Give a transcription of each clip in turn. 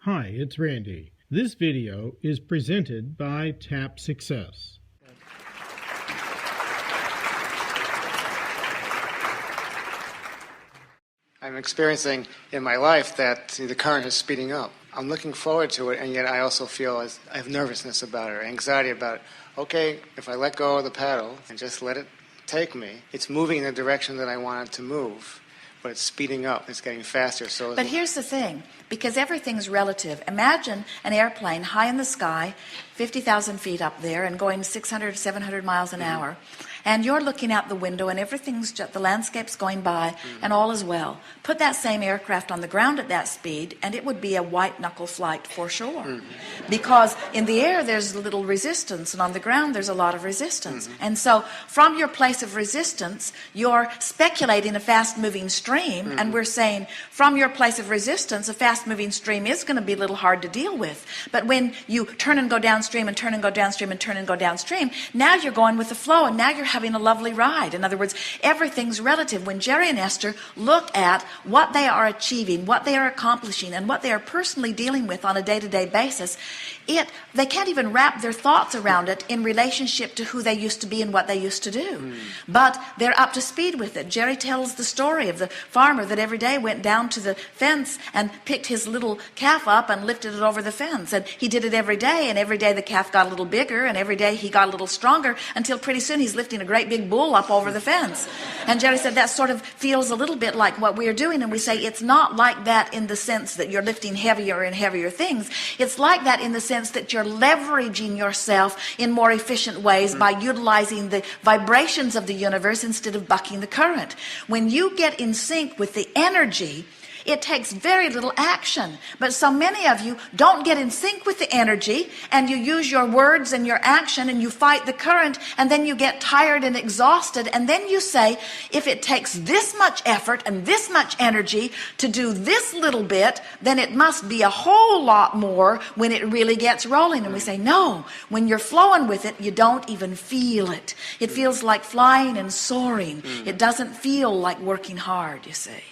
Hi, it's Randy. This video is presented by Tap Success. I'm experiencing in my life that the current is speeding up. I'm looking forward to it, and yet I also feel I have nervousness about it, or anxiety about it. Okay, if I let go of the paddle and just let it take me, it's moving in the direction that I want it to move, but it's speeding up. It's getting faster. But here's the thing, because everything's relative. Imagine an airplane high in the sky, 50,000 feet up there, and going 600, 700 miles an hour. And you're looking out the window and everything's just, the landscape's going by and all is well. Put that same aircraft on the ground at that speed and it would be a white knuckle flight for sure. Because in the air there's little resistance and on the ground there's a lot of resistance. And so from your place of resistance you're speculating a fast moving stream, and we're saying from your place of resistance a fast moving stream is going to be a little hard to deal with. But when you turn and go downstream and turn and go downstream and turn and go downstream, now you're going with the flow and now you're having a lovely ride. In other words, everything's relative. When Jerry and Esther look at what they are achieving, what they are accomplishing, and what they are personally dealing with on a day-to-day basis, they can't even wrap their thoughts around it in relationship to who they used to be and what they used to do. But they're up to speed with it. Jerry tells the story of the farmer that every day went down to the fence and picked his little calf up and lifted it over the fence. And he did it every day, and every day the calf got a little bigger, and every day he got a little stronger, until pretty soon he's lifting a great big bull up over the fence. And Jerry said that sort of feels a little bit like what we're doing, and we say it's not like that in the sense that you're lifting heavier and heavier things. It's like that in the sense that you're leveraging yourself in more efficient ways by utilizing the vibrations of the universe instead of bucking the current. When you get in sync with the energy, it takes very little action. But so many of you don't get in sync with the energy, and you use your words and your action and you fight the current, and then you get tired and exhausted, and then you say, if it takes this much effort and this much energy to do this little bit, then it must be a whole lot more when it really gets rolling. And we say, no, when you're flowing with it, you don't even feel it. It feels like flying and soaring. It doesn't feel like working hard, you see.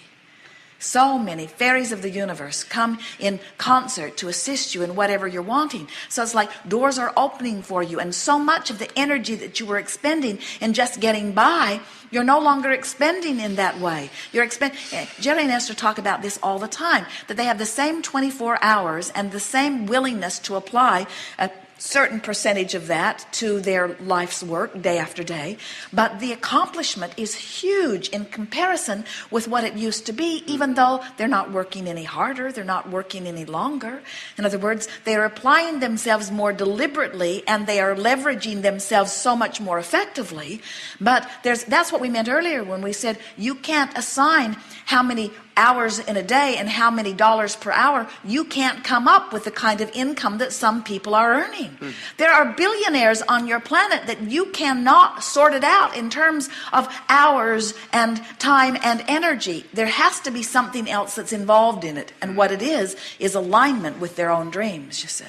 So many fairies of the universe come in concert to assist you in whatever you're wanting. So it's like doors are opening for you, and so much of the energy that you were expending in just getting by, you're no longer expending in that way. Jerry and Esther talk about this all the time, that they have the same 24 hours and the same willingness to apply a certain percentage of that to their life's work day after day, but the accomplishment is huge in comparison with what it used to be, even though they're not working any harder, they're not working any longer. In other words, they are applying themselves more deliberately, and they are leveraging themselves so much more effectively. But that's what we meant earlier when we said you can't assign how many hours in a day and how many dollars per hour. You can't come up with the kind of income that some people are earning. There are billionaires on your planet that you cannot sort it out in terms of hours and time and energy. There has to be something else that's involved in it, and what it is alignment with their own dreams, you see.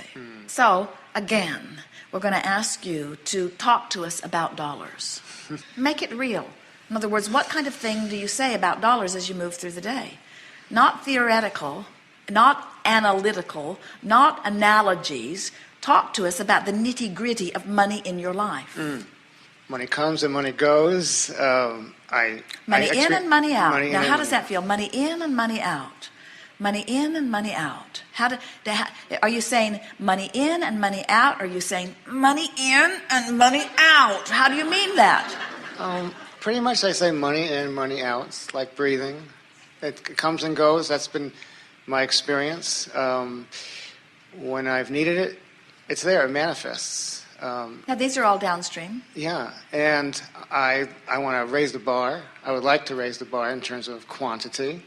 So again, we're going to ask you to talk to us about dollars. Make it real. In other words, what kind of thing do you say about dollars as you move through the day? Not theoretical, not analytical, not analogies. Talk to us about the nitty-gritty of money in your life. Money comes and money goes. Money in and money out. Now, how does that feel? Money in and money out. Money in and money out. Are you saying money in and money out? Or are you saying money in and money out? How do you mean that? Pretty much I say money in, money out. It's like breathing. It comes and goes. That's been my experience. When I've needed it, it's there. It manifests. Now, these are all downstream. Yeah, and I want to raise the bar. I would like to raise the bar in terms of quantity,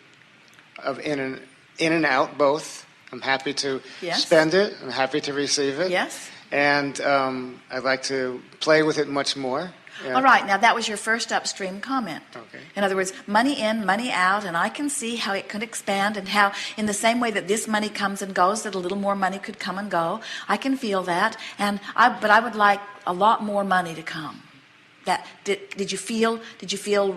of in and out, both. I'm happy to spend it. I'm happy to receive it. Yes. And I'd like to play with it much more. Yeah. All right, now that was your first upstream comment. Okay. In other words, money in, money out, and I can see how it could expand, and how in the same way that this money comes and goes, that a little more money could come and go. I can feel that, but I would like a lot more money to come. That did you feel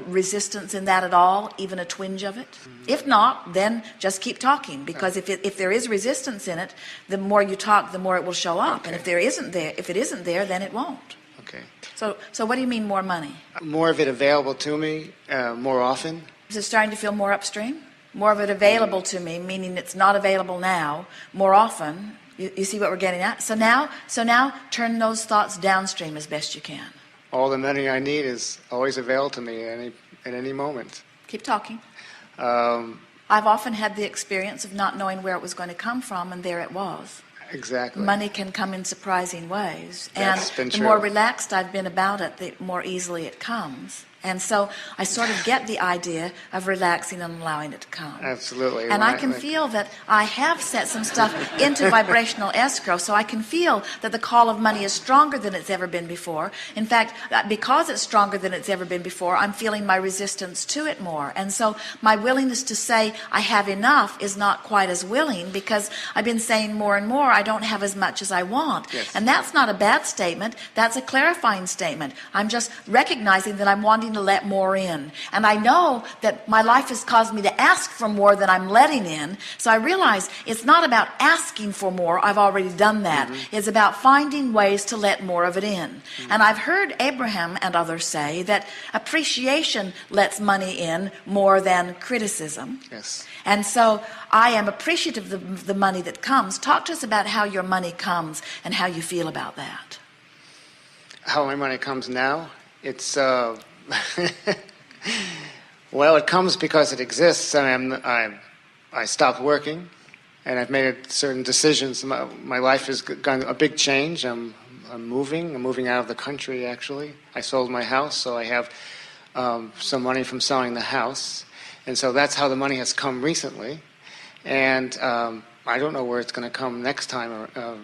resistance in that at all, even a twinge of it? If not, then just keep talking, because if there is resistance in it, the more you talk, the more it will show up. Okay. And if it isn't there, then it won't. Okay. So what do you mean more money? More of it available to me more often. Is it starting to feel more upstream? More of it available to me, meaning it's not available now, more often. You see what we're getting at? So now turn those thoughts downstream as best you can. All the money I need is always available to me at any moment. Keep talking. Um, I've often had the experience of not knowing where it was going to come from, and there it was. exactly. Money can come in surprising ways. That's been And the true. more relaxed I've been about it, the more easily it comes. And so I sort of get the idea of relaxing and allowing it to come. Absolutely. And I can feel that I have set some stuff into vibrational escrow, so I can feel that the call of money is stronger than it's ever been before. In fact, because it's stronger than it's ever been before, I'm feeling my resistance to it more. And so my willingness to say I have enough is not quite as willing, because I've been saying more and more I don't have as much as I want. Yes. And that's not a bad statement. That's a clarifying statement. I'm just recognizing that I'm wanting to let more in. And I know that my life has caused me to ask for more than I'm letting in. So I realize it's not about asking for more. I've already done that. It's about finding ways to let more of it in. And I've heard Abraham and others say that appreciation lets money in more than criticism. Yes. And so I am appreciative of the money that comes. Talk to us about how your money comes and how you feel about that. How my money comes now? It's well, it comes because it exists. I stopped working, and I've made certain decisions. My life has gone a big change. I'm moving. I'm moving out of the country. Actually, I sold my house, so I have some money from selling the house, and so that's how the money has come recently. And I don't know where it's going to come next time or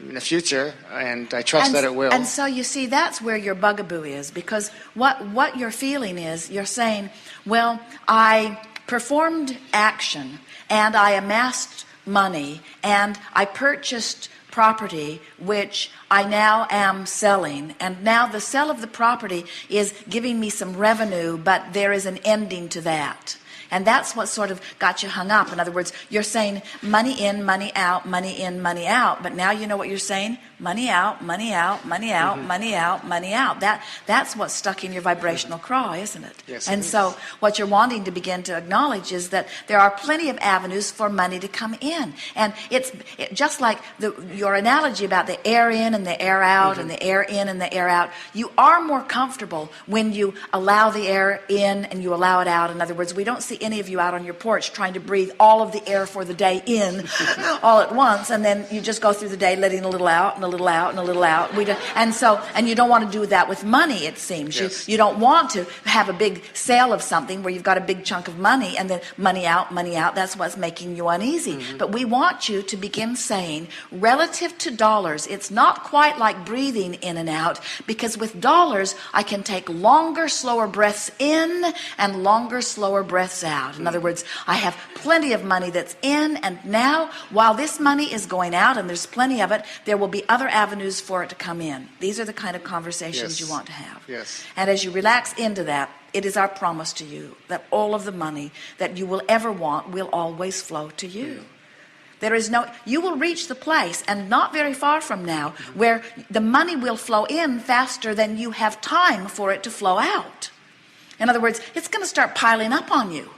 in the future, and I trust that it will. And so you see, that's where your bugaboo is, because what you're feeling is, you're saying, well, I performed action, and I amassed money, and I purchased property, which I now am selling, and now the sale of the property is giving me some revenue, but there is an ending to that. And that's what sort of got you hung up. In other words, you're saying money in, money out, money in, money out. But now you know what you're saying? Money out, money out, money out, money out, money out. That's what's stuck in your vibrational craw, isn't it? Yes, and it is. so what you're wanting to begin to acknowledge is that there are plenty of avenues for money to come in. And it's just like your analogy about the air in and the air out and the air in and the air out. You are more comfortable when you allow the air in and you allow it out. In other words, we don't see any of you out on your porch trying to breathe all of the air for the day in all at once, and then you just go through the day letting a little out and a little out and a little out. And you don't want to do that with money, it seems. Yes. You don't want to have a big sale of something where you've got a big chunk of money and then money out, money out. That's what's making you uneasy. But we want you to begin saying, relative to dollars, it's not quite like breathing in and out, because with dollars I can take longer, slower breaths in and longer, slower breaths out. In other words, I have plenty of money that's in, and now while this money is going out and there's plenty of it, there will be other avenues for it to come in. These are the kind of conversations Yes. you want to have. Yes. And as you relax into that, it is our promise to you that all of the money that you will ever want will always flow to you. There is you will reach the place, and not very far from now, where the money will flow in faster than you have time for it to flow out. In other words, it's going to start piling up on you.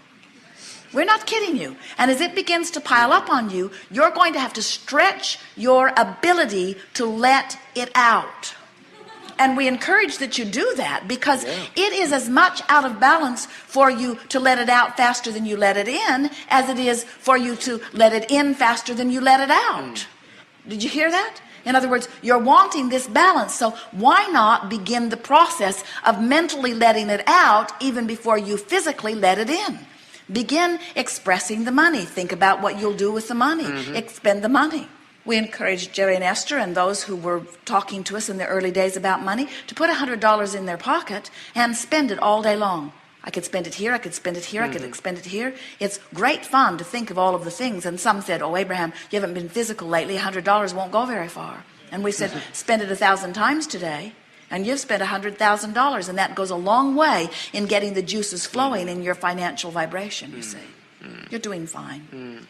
We're not kidding you. And as it begins to pile up on you, you're going to have to stretch your ability to let it out. And we encourage that you do that, because it is as much out of balance for you to let it out faster than you let it in as it is for you to let it in faster than you let it out. Did you hear that? In other words, you're wanting this balance, so why not begin the process of mentally letting it out even before you physically let it in? Begin expressing the money. Think about what you'll do with the money. Expend the money. We encouraged Jerry and Esther and those who were talking to us in the early days about money to put $100 in their pocket and spend it all day long. I could spend it here, I could spend it here, I could spend it here. It's great fun to think of all of the things. And some said, oh, Abraham, you haven't been physical lately. $100 won't go very far. And we said, spend it 1,000 times today. And you've spent $100,000, and that goes a long way in getting the juices flowing in your financial vibration, you see. You're doing fine.